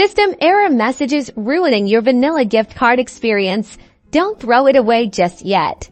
System error messages ruining your vanilla gift card experience? Don't throw it away just yet.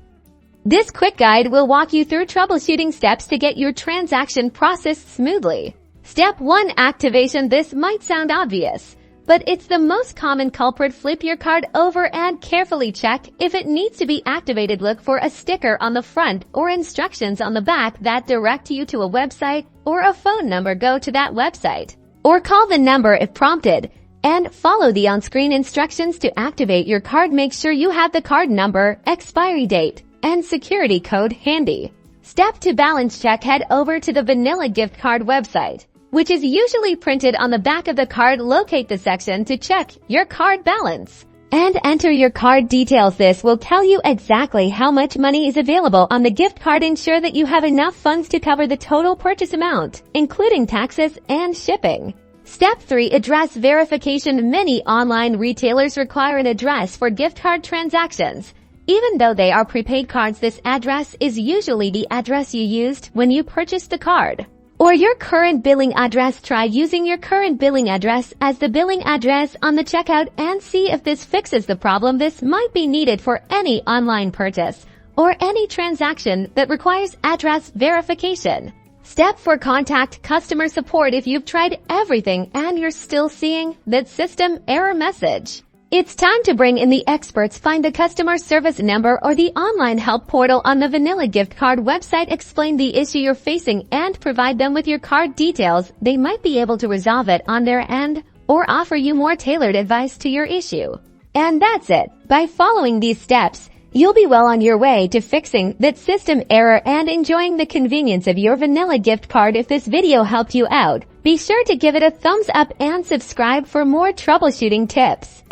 This quick guide will walk you through troubleshooting steps to get your transaction processed smoothly. Step 1. Activation. This might sound obvious, but it's the most common culprit. Flip your card over and carefully check if it needs to be activated. Look for a sticker on the front or instructions on the back that direct you to a website or a phone number. Go to that website or call the number if prompted, and follow the on-screen instructions to activate your card. Make sure you have the card number, expiry date, and security code handy. Step 2. Balance check. Head over to the vanilla gift card website, which is usually printed on the back of the card. Locate the section to check your card balance and enter your card details. This will tell you exactly how much money is available on the gift card. Ensure that you have enough funds to cover the total purchase amount, including taxes and shipping. Step 3. Address verification. Many online retailers require an address for gift card transactions. Even though they are prepaid cards, this address is usually the address you used when you purchased the card, or your current billing address. Try using your current billing address as the billing address on the checkout and see if this fixes the problem. This might be needed for any online purchase or any transaction that requires address verification. Step 4. Contact customer support. If you've tried everything and you're still seeing that system error message, it's time to bring in the experts. Find the customer service number or the online help portal on the vanilla gift card website. Explain the issue you're facing and provide them with your card details. They might be able to resolve it on their end or offer you more tailored advice to your issue. And that's it. By following these steps, you'll be well on your way to fixing that system error and enjoying the convenience of your vanilla gift card. If this video helped you out, be sure to give it a thumbs up and subscribe for more troubleshooting tips.